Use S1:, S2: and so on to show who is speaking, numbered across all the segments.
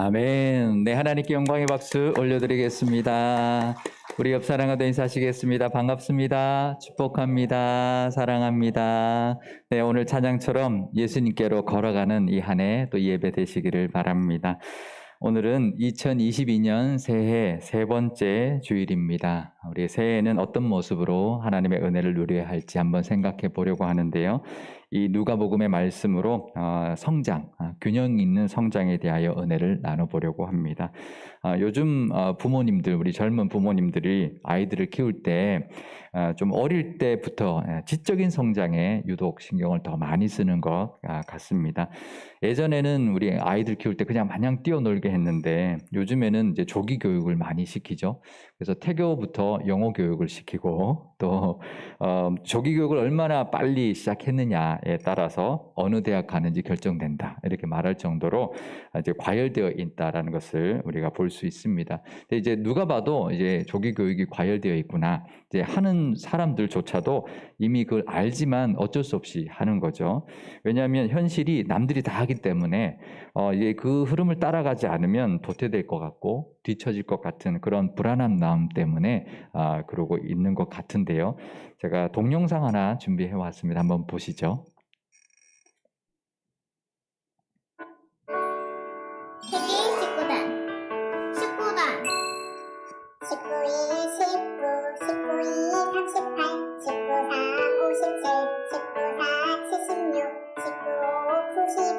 S1: 아멘. 네, 하나님께 영광의 박수 올려드리겠습니다. 우리 옆 사람과도 인사하시겠습니다. 반갑습니다. 축복합니다. 사랑합니다. 네, 오늘 찬양처럼 예수님께로 걸어가는 이 한 해 또 예배 되시기를 바랍니다. 오늘은 2022년 새해 세 번째 주일입니다. 우리 새해에는 어떤 모습으로 하나님의 은혜를 누려야 할지 한번 생각해 보려고 하는데요. 이 누가복음의 말씀으로 성장, 균형 있는 성장에 대하여 은혜를 나눠보려고 합니다. 요즘 부모님들, 우리 젊은 부모님들이 아이들을 키울 때 좀 어릴 때부터 지적인 성장에 유독 신경을 더 많이 쓰는 것 같습니다. 예전에는 우리 아이들 키울 때 그냥 마냥 뛰어놀게 했는데 요즘에는 이제 조기 교육을 많이 시키죠. 그래서 태교부터 영어 교육을 시키고 또 조기 교육을 얼마나 빨리 시작했느냐에 따라서 어느 대학 가는지 결정된다 이렇게 말할 정도로 이제 과열되어 있다라는 것을 우리가 볼 수 있습니다. 근데 이제 누가 봐도 이제 조기 교육이 과열되어 있구나 이제 하는 사람들조차도 이미 그걸 알지만 어쩔 수 없이 하는 거죠. 왜냐하면 현실이 남들이 다 하기 때문에 이제 그 흐름을 따라가지 않으면 도태될 것 같고 뒤처질 것 같은 그런 불안한 마음 때문에 그러고 있는 것 같은데요. 제가 동영상 하나 준비해 왔습니다. 한번 보시죠.
S2: 세계 19단 19일 19, 19이 38, 19사 57, 19사 76, 19오 95,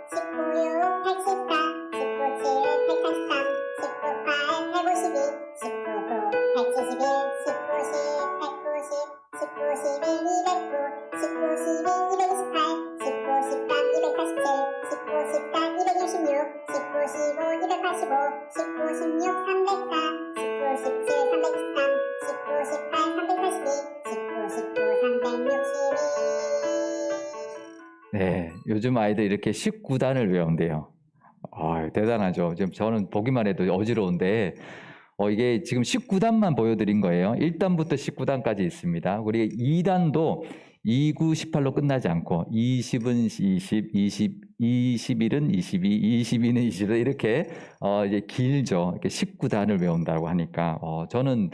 S2: 19육 84, 19칠 183, 19팔 152, 19구 171, 19십 190, 1911 209, 1912 228, 1913 247, 1914 266, 1915 285, 1916 304, 1917 313, 1918 382, 1919 362.
S1: 네, 요즘 아이들 이렇게 19단을 외운대요. 대단하죠. 지금 저는 보기만 해도 어지러운데 이게 지금 19단만 보여드린 거예요. 1단부터 19단까지 있습니다. 우리 2단도 29, 18로 끝나지 않고 20은 20, 21은 22, 22는 20 이렇게 이제 길죠. 이렇게 19단을 외운다고 하니까 저는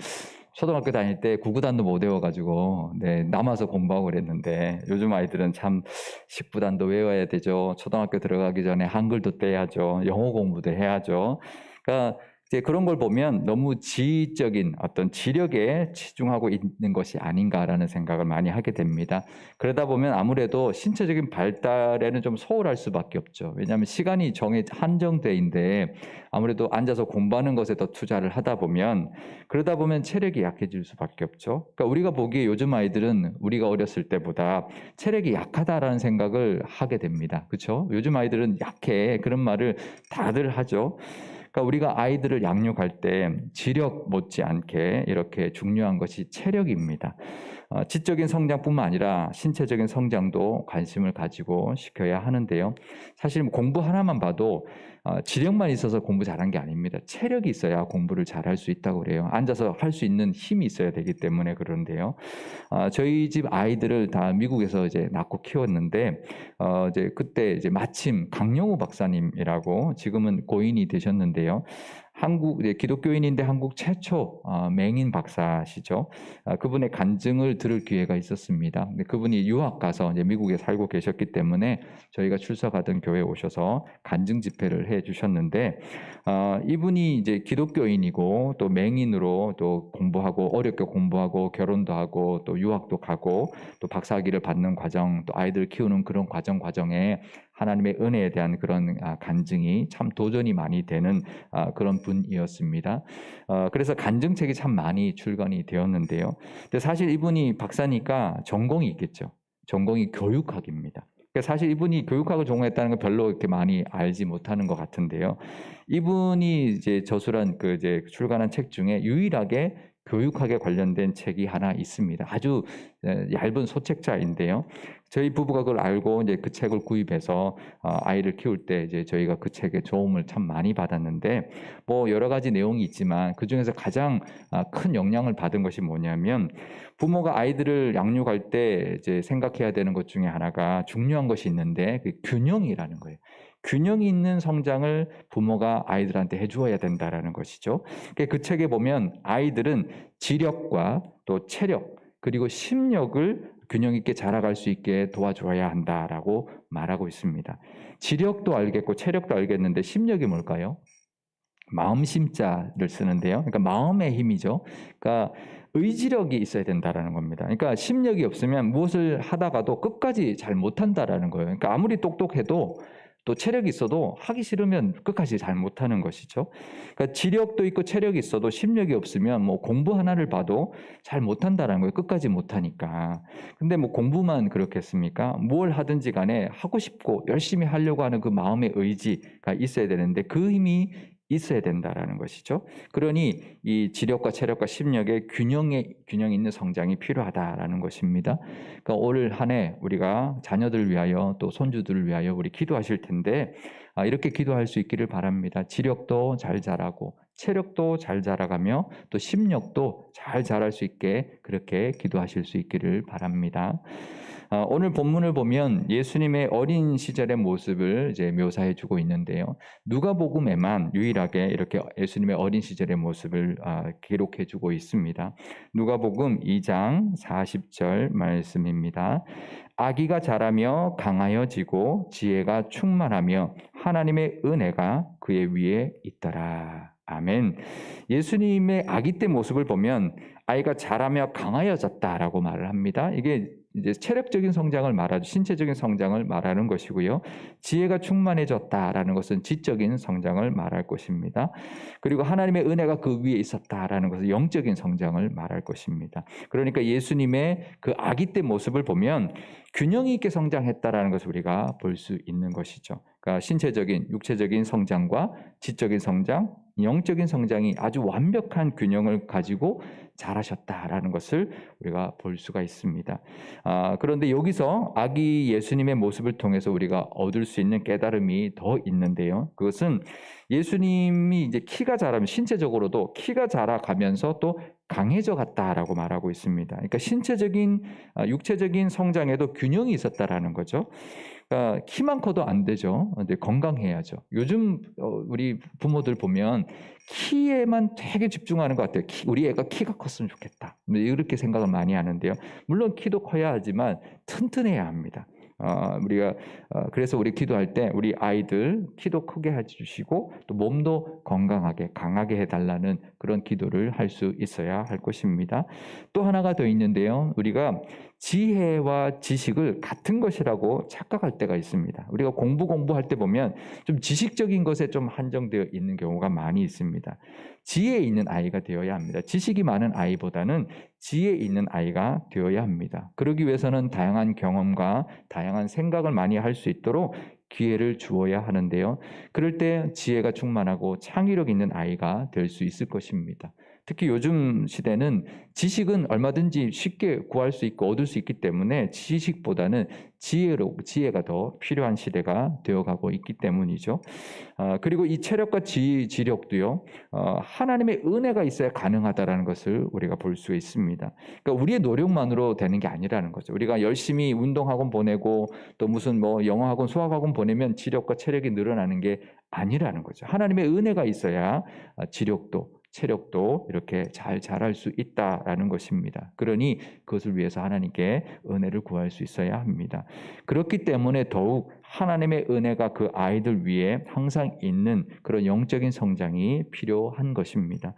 S1: 초등학교 다닐 때 구구단도 못 외워가지고 남아서 공부하고 그랬는데 요즘 아이들은 참 19단도 외워야 되죠. 초등학교 들어가기 전에 한글도 떼야죠. 영어 공부도 해야죠. 그러니까 이제 그런 걸 보면 너무 지적인 어떤 지력에 치중하고 있는 것이 아닌가라는 생각을 많이 하게 됩니다. 그러다 보면 아무래도 신체적인 발달에는 좀 소홀할 수밖에 없죠. 왜냐하면 시간이 한정돼 있는데 아무래도 앉아서 공부하는 것에 더 투자를 하다 보면 그러다 보면 체력이 약해질 수밖에 없죠. 그러니까 우리가 보기에 요즘 아이들은 우리가 어렸을 때보다 체력이 약하다라는 생각을 하게 됩니다. 그렇죠? 요즘 아이들은 약해 그런 말을 다들 하죠. 그러니까 우리가 아이들을 양육할 때 지력 못지않게 이렇게 중요한 것이 체력입니다. 지적인 성장뿐만 아니라 신체적인 성장도 관심을 가지고 시켜야 하는데요. 사실 공부 하나만 봐도 지력만 있어서 공부 잘한 게 아닙니다. 체력이 있어야 공부를 잘할 수 있다고 그래요. 앉아서 할 수 있는 힘이 있어야 되기 때문에 그런데요. 저희 집 아이들을 다 미국에서 이제 낳고 키웠는데 이제 그때 이제 마침 강영우 박사님이라고 지금은 고인이 되셨는데요. 한국 기독교인인데 한국 최초 맹인 박사시죠. 그분의 간증을 들을 기회가 있었습니다. 근데 그분이 유학 가서 이제 미국에 살고 계셨기 때문에 저희가 출석하던 교회에 오셔서 간증 집회를 해주셨는데 이분이 이제 기독교인이고 또 맹인으로 또 공부하고 어렵게 공부하고 결혼도 하고 또 유학도 가고 또 박사학위를 받는 과정 또 아이들 키우는 그런 과정에 하나님의 은혜에 대한 그런 간증이 참 도전이 많이 되는 그런 분이었습니다. 그래서 간증책이 참 많이 출간이 되었는데요. 근데 사실 이분이 박사니까 전공이 있겠죠. 전공이 교육학입니다. 사실 이분이 교육학을 전공했다는 건 별로 이렇게 많이 알지 못하는 것 같은데요. 이분이 이제 저술한 이제 출간한 책 중에 유일하게 교육학에 관련된 책이 하나 있습니다. 아주 얇은 소책자인데요. 저희 부부가 그걸 알고 이제 그 책을 구입해서 아이를 키울 때 이제 저희가 그 책의 도움을 참 많이 받았는데 뭐 여러 가지 내용이 있지만 그 중에서 가장 큰 영향을 받은 것이 뭐냐면 부모가 아이들을 양육할 때 이제 생각해야 되는 것 중에 하나가 중요한 것이 있는데 그 균형이라는 거예요. 균형이 있는 성장을 부모가 아이들한테 해주어야 된다라는 것이죠. 그 책에 보면 아이들은 지력과 또 체력 그리고 심력을 균형 있게 자라갈 수 있게 도와줘야 한다라고 말하고 있습니다. 지력도 알겠고 체력도 알겠는데 심력이 뭘까요? 마음심자를 쓰는데요. 그러니까 마음의 힘이죠. 그러니까 의지력이 있어야 된다라는 겁니다. 그러니까 심력이 없으면 무엇을 하다가도 끝까지 잘 못한다라는 거예요. 그러니까 아무리 똑똑해도 또 체력이 있어도 하기 싫으면 끝까지 잘 못하는 것이죠. 그러니까 지력도 있고 체력이 있어도 심력이 없으면 뭐 공부 하나를 봐도 잘 못한다라는 거예요. 끝까지 못하니까. 근데 뭐 공부만 그렇겠습니까? 뭘 하든지 간에 하고 싶고 열심히 하려고 하는 그 마음의 의지가 있어야 되는데 그 힘이 있어야 된다라는 것이죠. 그러니 이 지력과 체력과 심력의 균형 있는 성장이 필요하다라는 것입니다. 그러니까 올 한 해 우리가 자녀들을 위하여 또 손주들을 위하여 우리 기도하실 텐데 이렇게 기도할 수 있기를 바랍니다. 지력도 잘 자라고 체력도 잘 자라가며 또 심력도 잘 자랄 수 있게 그렇게 기도하실 수 있기를 바랍니다. 오늘 본문을 보면 예수님의 어린 시절의 모습을 이제 묘사해 주고 있는데요. 누가복음에만 유일하게 이렇게 예수님의 어린 시절의 모습을 기록해 주고 있습니다. 누가복음 2장 40절 말씀입니다. 아기가 자라며 강하여지고 지혜가 충만하며 하나님의 은혜가 그의 위에 있더라. 아멘. 예수님의 아기 때 모습을 보면 아이가 자라며 강하여졌다라고 말을 합니다. 이게 이제 체력적인 성장을 말하죠. 신체적인 성장을 말하는 것이고요. 지혜가 충만해졌다라는 것은 지적인 성장을 말할 것입니다. 그리고 하나님의 은혜가 그 위에 있었다라는 것은 영적인 성장을 말할 것입니다. 그러니까 예수님의 그 아기 때 모습을 보면 균형 있게 성장했다라는 것을 우리가 볼 수 있는 것이죠. 그러니까 신체적인, 육체적인 성장과 지적인 성장, 영적인 성장이 아주 완벽한 균형을 가지고 자라셨다라는 것을 우리가 볼 수가 있습니다. 그런데 여기서 아기 예수님의 모습을 통해서 우리가 얻을 수 있는 깨달음이 더 있는데요. 그것은 예수님이 이제 키가 자라면 신체적으로도 키가 자라가면서 또 강해져 갔다라고 말하고 있습니다. 그러니까 신체적인, 육체적인 성장에도 균형이 있었다라는 거죠. 그러니까 키만 커도 안 되죠. 근데 건강해야죠. 요즘 우리 부모들 보면 키에만 되게 집중하는 것 같아요. 우리 애가 키가 컸으면 좋겠다. 이렇게 생각을 많이 하는데요. 물론 키도 커야 하지만 튼튼해야 합니다. 우리가 그래서 우리 기도할 때 우리 아이들 키도 크게 해주시고 또 몸도 건강하게 강하게 해달라는 그런 기도를 할 수 있어야 할 것입니다. 또 하나가 더 있는데요. 우리가 지혜와 지식을 같은 것이라고 착각할 때가 있습니다. 우리가 공부할 때 보면 좀 지식적인 것에 좀 한정되어 있는 경우가 많이 있습니다. 지혜 있는 아이가 되어야 합니다. 지식이 많은 아이보다는 지혜 있는 아이가 되어야 합니다. 그러기 위해서는 다양한 경험과 다양한 생각을 많이 할 수 있도록 기회를 주어야 하는데요. 그럴 때 지혜가 충만하고 창의력 있는 아이가 될 수 있을 것입니다. 특히 요즘 시대는 지식은 얼마든지 쉽게 구할 수 있고 얻을 수 있기 때문에 지식보다는 지혜가 더 필요한 시대가 되어가고 있기 때문이죠. 그리고 이 체력과 지력도요. 하나님의 은혜가 있어야 가능하다라는 것을 우리가 볼 수 있습니다. 그러니까 우리의 노력만으로 되는 게 아니라는 거죠. 우리가 열심히 운동학원 보내고 또 무슨 뭐 영어학원, 수학학원 보내면 지력과 체력이 늘어나는 게 아니라는 거죠. 하나님의 은혜가 있어야 지력도 체력도 이렇게 잘 자랄 수 있다라는 것입니다. 그러니 그것을 위해서 하나님께 은혜를 구할 수 있어야 합니다. 그렇기 때문에 더욱 하나님의 은혜가 그 아이들 위에 항상 있는 그런 영적인 성장이 필요한 것입니다.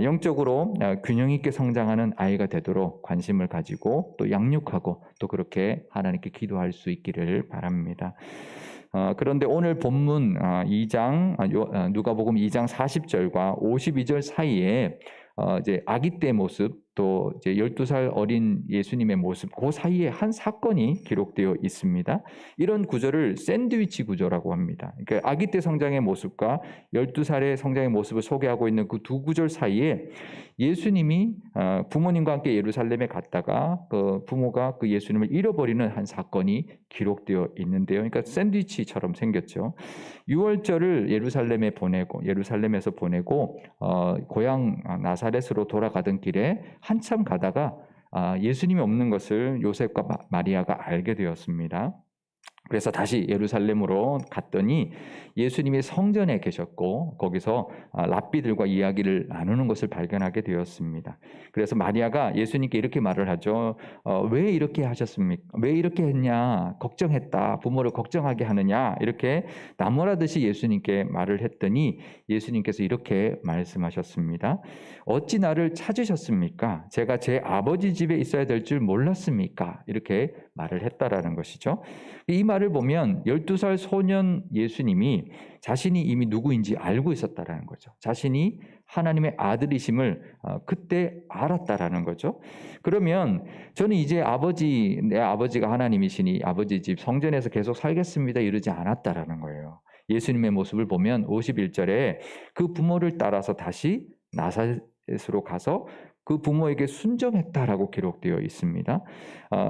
S1: 영적으로 균형 있게 성장하는 아이가 되도록 관심을 가지고 또 양육하고 또 그렇게 하나님께 기도할 수 있기를 바랍니다. 그런데 오늘 본문 2장 누가복음 2장 40절과 52절 사이에 이제 아기 때 모습 또 이제 12살 어린 예수님의 모습, 그 사이에 한 사건이 기록되어 있습니다. 이런 구조를 샌드위치 구조라고 합니다. 그러니까 아기 때 성장의 모습과 12살의 성장의 모습을 소개하고 있는 그 두 구절 사이에 예수님이 부모님과 함께 예루살렘에 갔다가 그 부모가 그 예수님을 잃어버리는 한 사건이 기록되어 있는데요. 그러니까 샌드위치처럼 생겼죠. 유월절을 예루살렘에서 보내고 고향 나사렛으로 돌아가던 길에 한참 가다가 예수님이 없는 것을 요셉과 마리아가 알게 되었습니다. 그래서 다시 예루살렘으로 갔더니 예수님이 성전에 계셨고 거기서 랍비들과 이야기를 나누는 것을 발견하게 되었습니다. 그래서 마리아가 예수님께 이렇게 말을 하죠. 왜 이렇게 하셨습니까? 왜 이렇게 했냐? 걱정했다. 부모를 걱정하게 하느냐? 이렇게 나무라듯이 예수님께 말을 했더니 예수님께서 이렇게 말씀하셨습니다. 어찌 나를 찾으셨습니까? 제가 제 아버지 집에 있어야 될 줄 몰랐습니까? 이렇게 말을 했다라는 것이죠. 이 말을 보면 12살 소년 예수님이 자신이 이미 누구인지 알고 있었다라는 거죠. 자신이 하나님의 아들이심을 그때 알았다라는 거죠. 그러면 저는 이제 내 아버지가 하나님이시니 아버지 집 성전에서 계속 살겠습니다 이러지 않았다라는 거예요. 예수님의 모습을 보면 51절에 그 부모를 따라서 다시 나사렛으로 가서 그 부모에게 순종했다라고 기록되어 있습니다.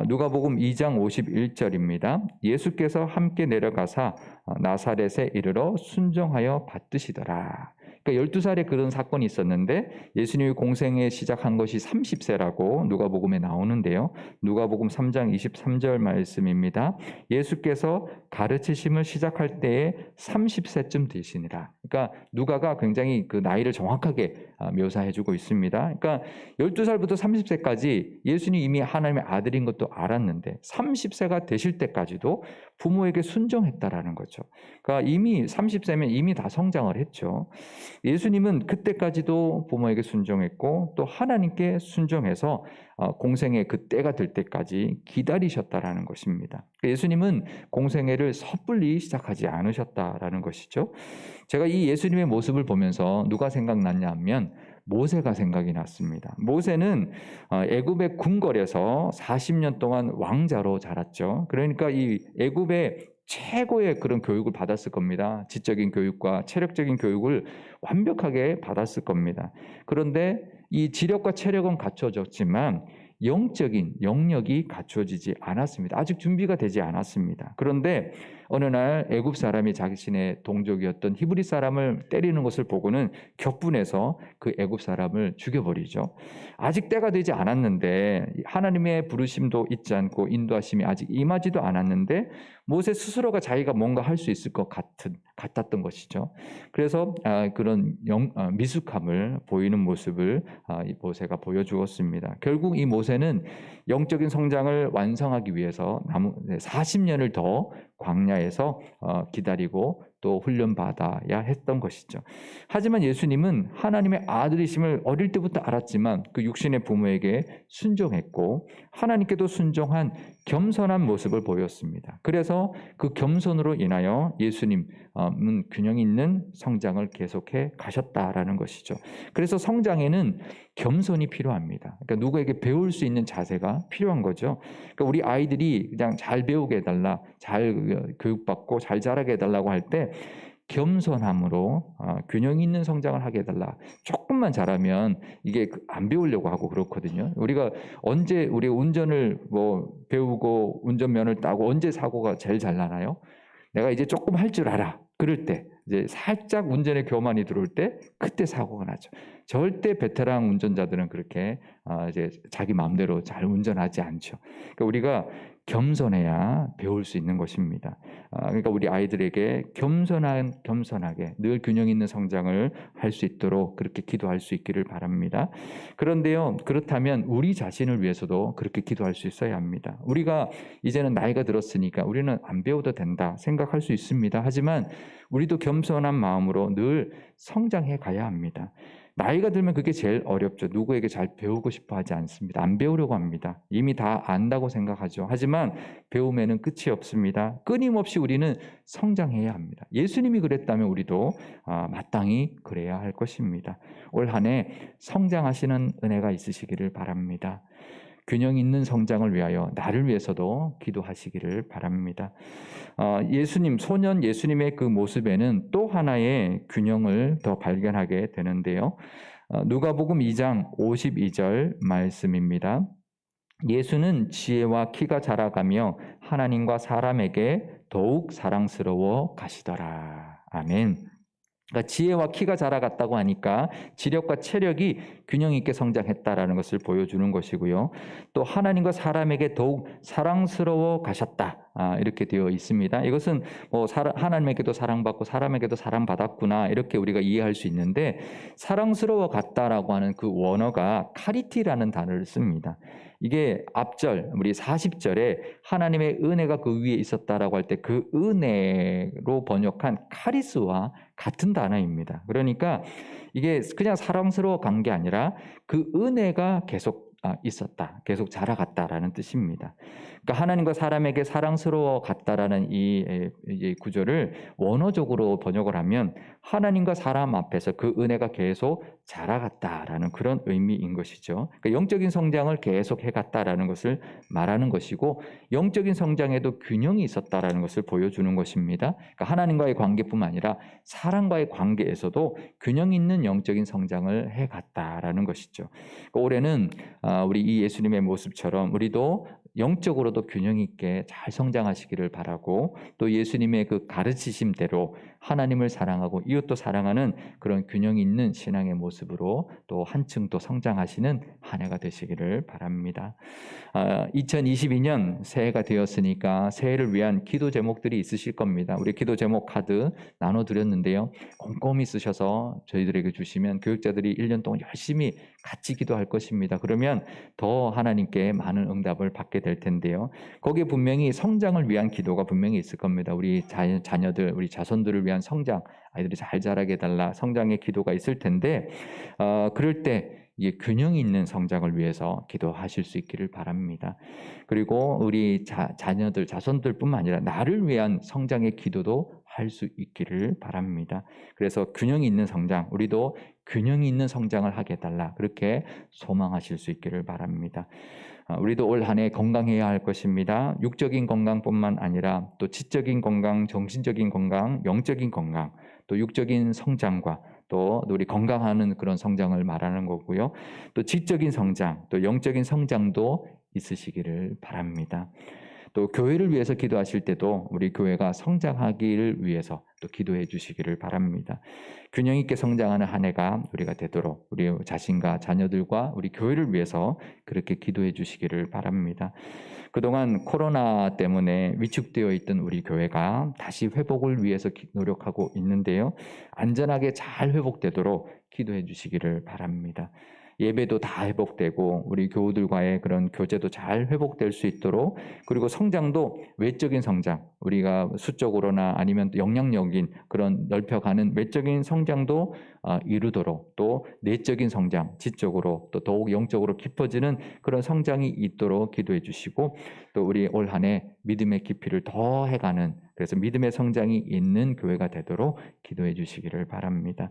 S1: 누가복음 2장 51절입니다. 예수께서 함께 내려가사 나사렛에 이르러 순종하여 받드시더라. 그러니까 12살에 그런 사건이 있었는데 예수님이 공생에 시작한 것이 30세라고 누가복음에 나오는데요. 누가복음 3장 23절 말씀입니다. 예수께서 가르치심을 시작할 때에 30세쯤 되시니라. 그러니까 누가가 굉장히 그 나이를 정확하게 묘사해주고 있습니다. 그러니까 12살부터 30세까지 예수님이 이미 하나님의 아들인 것도 알았는데 30세가 되실 때까지도 부모에게 순종했다라는 거죠. 그러니까 이미 30세면 이미 다 성장을 했죠. 예수님은 그때까지도 부모에게 순종했고 또 하나님께 순종해서 공생애 그 때가 될 때까지 기다리셨다라는 것입니다. 예수님은 공생애를 섣불리 시작하지 않으셨다라는 것이죠. 제가 이 예수님의 모습을 보면서 누가 생각났냐 하면 모세가 생각이 났습니다. 모세는 애굽의 궁궐에서 40년 동안 왕자로 자랐죠. 그러니까 이 애굽의 최고의 그런 교육을 받았을 겁니다. 지적인 교육과 체력적인 교육을 완벽하게 받았을 겁니다. 그런데 이 지력과 체력은 갖춰졌지만 영적인 영역이 갖춰지지 않았습니다. 아직 준비가 되지 않았습니다. 그런데 어느 날 애굽 사람이 자신의 동족이었던 히브리 사람을 때리는 것을 보고는 격분해서 그 애굽 사람을 죽여버리죠. 아직 때가 되지 않았는데 하나님의 부르심도 있지 않고 인도하심이 아직 임하지도 않았는데 모세 스스로가 자기가 뭔가 할 수 있을 것 같았던 것이죠. 그래서 그런 미숙함을 보이는 모습을 이 모세가 보여주었습니다. 결국 이 모세는 영적인 성장을 완성하기 위해서 40년을 더 광야에서 기다리고 또 훈련받아야 했던 것이죠. 하지만 예수님은 하나님의 아들이심을 어릴 때부터 알았지만 그 육신의 부모에게 순종했고 하나님께도 순종한 겸손한 모습을 보였습니다. 그래서 그 겸손으로 인하여 예수님은 균형 있는 성장을 계속해 가셨다라는 것이죠. 그래서 성장에는 겸손이 필요합니다. 그러니까 누구에게 배울 수 있는 자세가 필요한 거죠. 그러니까 우리 아이들이 그냥 잘 배우게 해달라, 잘 교육받고 잘 자라게 해달라고 할 때 겸손함으로 균형 있는 성장을 하게 해달라. 조금만 잘하면 이게 안 배우려고 하고 그렇거든요. 우리가 언제 우리 운전을 배우고 운전면을 따고 언제 사고가 제일 잘 나나요? 내가 이제 조금 할 줄 알아. 그럴 때 이제 살짝 운전에 교만이 들어올 때 그때 사고가 나죠. 절대 베테랑 운전자들은 그렇게 이제 자기 마음대로 잘 운전하지 않죠. 그러니까 우리가 겸손해야 배울 수 있는 것입니다. 그러니까 우리 아이들에게 겸손하게 늘 균형 있는 성장을 할 수 있도록 그렇게 기도할 수 있기를 바랍니다. 그런데요, 그렇다면 우리 자신을 위해서도 그렇게 기도할 수 있어야 합니다. 우리가 이제는 나이가 들었으니까 우리는 안 배워도 된다 생각할 수 있습니다. 하지만 우리도 겸손한 마음으로 늘 성장해 가야 합니다. 나이가 들면 그게 제일 어렵죠. 누구에게 잘 배우고 싶어 하지 않습니다. 안 배우려고 합니다. 이미 다 안다고 생각하죠. 하지만 배움에는 끝이 없습니다. 끊임없이 우리는 성장해야 합니다. 예수님이 그랬다면 우리도 마땅히 그래야 할 것입니다. 올 한 해 성장하시는 은혜가 있으시기를 바랍니다. 균형 있는 성장을 위하여 나를 위해서도 기도하시기를 바랍니다. 소년 예수님의 그 모습에는 또 하나의 균형을 더 발견하게 되는데요. 누가복음 2장 52절 말씀입니다. 예수는 지혜와 키가 자라가며 하나님과 사람에게 더욱 사랑스러워 가시더라. 아멘. 그러니까 지혜와 키가 자라갔다고 하니까 지력과 체력이 균형 있게 성장했다라는 것을 보여주는 것이고요. 또 하나님과 사람에게 더욱 사랑스러워 가셨다. 이렇게 되어 있습니다. 이것은 하나님에게도 사랑받고 사람에게도 사랑받았구나 이렇게 우리가 이해할 수 있는데, 사랑스러워 갔다라고 하는 그 원어가 카리티라는 단어를 씁니다. 이게 앞절 우리 40절에 하나님의 은혜가 그 위에 있었다라고 할 때 그 은혜로 번역한 카리스와 같은 단어입니다. 그러니까 이게 그냥 사랑스러워 간 게 아니라 그 은혜가 계속 있었다, 계속 자라갔다라는 뜻입니다. 그러니까 하나님과 사람에게 사랑스러워 갔다라는 이 구절을 원어적으로 번역을 하면 하나님과 사람 앞에서 그 은혜가 계속 자라갔다라는 그런 의미인 것이죠. 그러니까 영적인 성장을 계속 해갔다라는 것을 말하는 것이고, 영적인 성장에도 균형이 있었다라는 것을 보여주는 것입니다. 그러니까 하나님과의 관계뿐만 아니라 사람과의 관계에서도 균형 있는 영적인 성장을 해갔다라는 것이죠. 그러니까 올해는 우리 이 예수님의 모습처럼 우리도 영적으로도 균형 있게 잘 성장하시기를 바라고, 또 예수님의 그 가르치심대로 하나님을 사랑하고 이웃도 사랑하는 그런 균형 있는 신앙의 모습으로 또 한층 더 성장하시는 한 해가 되시기를 바랍니다. 2022년 새해가 되었으니까 새해를 위한 기도 제목들이 있으실 겁니다. 우리 기도 제목 카드 나눠드렸는데요. 꼼꼼히 쓰셔서 저희들에게 주시면 교육자들이 1년 동안 열심히 같이 기도할 것입니다. 그러면 더 하나님께 많은 응답을 받게 될 텐데요. 거기에 분명히 성장을 위한 기도가 분명히 있을 겁니다. 우리 자녀들, 우리 자손들을 위한 성장, 아이들이 잘 자라게 해달라, 성장의 기도가 있을 텐데, 그럴 때 이게 균형 있는 성장을 위해서 기도하실 수 있기를 바랍니다. 그리고 우리 자녀들, 자손들뿐만 아니라 나를 위한 성장의 기도도 할 수 있기를 바랍니다. 그래서 균형 있는 성장, 우리도 균형 있는 성장을 하게 해달라, 그렇게 소망하실 수 있기를 바랍니다. 우리도 올 한 해 건강해야 할 것입니다. 육적인 건강뿐만 아니라 또 지적인 건강, 정신적인 건강, 영적인 건강, 또 육적인 성장과 또 우리 건강하는 그런 성장을 말하는 거고요. 또 지적인 성장, 또 영적인 성장도 있으시기를 바랍니다. 또 교회를 위해서 기도하실 때도 우리 교회가 성장하기를 위해서 또 기도해 주시기를 바랍니다. 균형 있게 성장하는 한 해가 우리가 되도록 우리 자신과 자녀들과 우리 교회를 위해서 그렇게 기도해 주시기를 바랍니다. 그동안 코로나 때문에 위축되어 있던 우리 교회가 다시 회복을 위해서 노력하고 있는데요. 안전하게 잘 회복되도록 기도해 주시기를 바랍니다. 예배도 다 회복되고 우리 교우들과의 그런 교제도 잘 회복될 수 있도록, 그리고 성장도 외적인 성장, 우리가 수적으로나 아니면 영향력인 그런 넓혀가는 외적인 성장도 이루도록, 또 내적인 성장, 지적으로 또 더욱 영적으로 깊어지는 그런 성장이 있도록 기도해 주시고, 또 우리 올 한 해 믿음의 깊이를 더 해가는, 그래서 믿음의 성장이 있는 교회가 되도록 기도해 주시기를 바랍니다.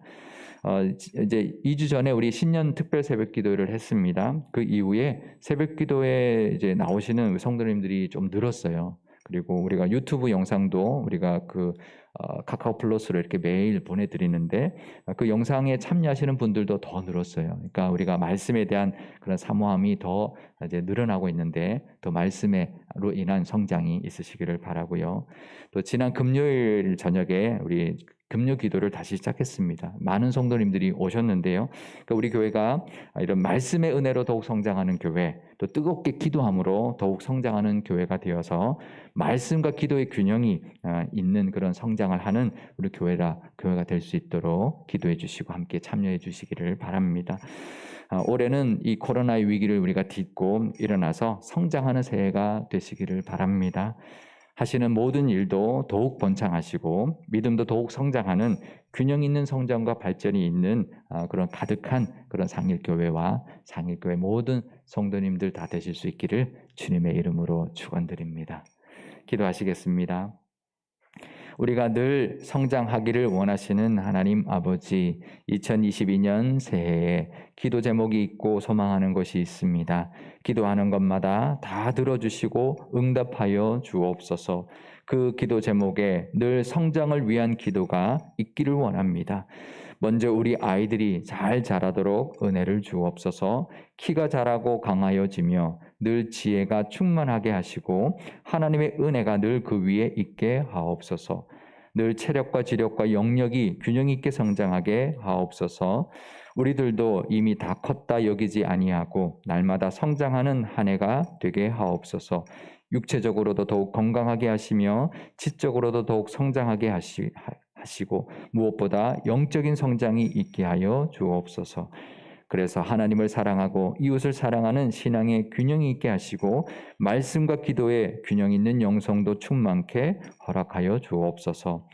S1: 이제 2주 전에 우리 신년 특별 새벽 기도를 했습니다. 그 이후에 새벽 기도에 이제 나오시는 성도님들이 좀 늘었어요. 그리고 우리가 유튜브 영상도 우리가 카카오 플러스로 이렇게 매일 보내드리는데, 그 영상에 참여하시는 분들도 더 늘었어요. 그러니까 우리가 말씀에 대한 그런 사모함이 더 이제 늘어나고 있는데, 또 말씀으로 인한 성장이 있으시기를 바라고요. 또 지난 금요일 저녁에 우리 금요 기도를 다시 시작했습니다. 많은 성도님들이 오셨는데요. 그러니까 우리 교회가 이런 말씀의 은혜로 더욱 성장하는 교회, 또 뜨겁게 기도함으로 더욱 성장하는 교회가 되어서 말씀과 기도의 균형이 있는 그런 성장을 하는 우리 교회가 될 수 있도록 기도해 주시고 함께 참여해 주시기를 바랍니다. 올해는 이 코로나의 위기를 우리가 딛고 일어나서 성장하는 새해가 되시기를 바랍니다. 하시는 모든 일도 더욱 번창하시고 믿음도 더욱 성장하는 균형 있는 성장과 발전이 있는 그런 가득한 그런 상일교회와 상일교회 모든 성도님들 다 되실 수 있기를 주님의 이름으로 축원드립니다. 기도하시겠습니다. 우리가 늘 성장하기를 원하시는 하나님 아버지, 2022년 새해에 기도 제목이 있고 소망하는 것이 있습니다. 기도하는 것마다 다 들어주시고 응답하여 주옵소서. 그 기도 제목에 늘 성장을 위한 기도가 있기를 원합니다. 먼저 우리 아이들이 잘 자라도록 은혜를 주옵소서. 키가 자라고 강하여지며 늘 지혜가 충만하게 하시고 하나님의 은혜가 늘 그 위에 있게 하옵소서. 늘 체력과 지력과 영역이 균형 있게 성장하게 하옵소서. 우리들도 이미 다 컸다 여기지 아니하고 날마다 성장하는 한 해가 되게 하옵소서. 육체적으로도 더욱 건강하게 하시며 지적으로도 더욱 성장하게 하시고 무엇보다 영적인 성장이 있게 하여 주옵소서. 그래서 하나님을 사랑하고 이웃을 사랑하는 신앙의 균형이 있게 하시고 말씀과 기도의 균형 있는 영성도 충만케 허락하여 주옵소서.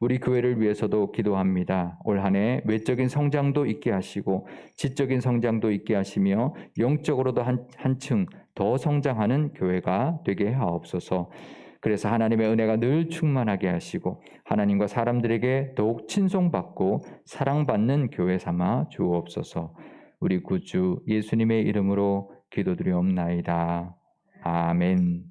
S1: 우리 교회를 위해서도 기도합니다. 올 한 해 외적인 성장도 있게 하시고 지적인 성장도 있게 하시며 영적으로도 한층 더 성장하는 교회가 되게 하옵소서. 그래서 하나님의 은혜가 늘 충만하게 하시고 하나님과 사람들에게 더욱 친송받고 사랑받는 교회 삼아 주옵소서. 우리 구주 예수님의 이름으로 기도드리옵나이다. 아멘.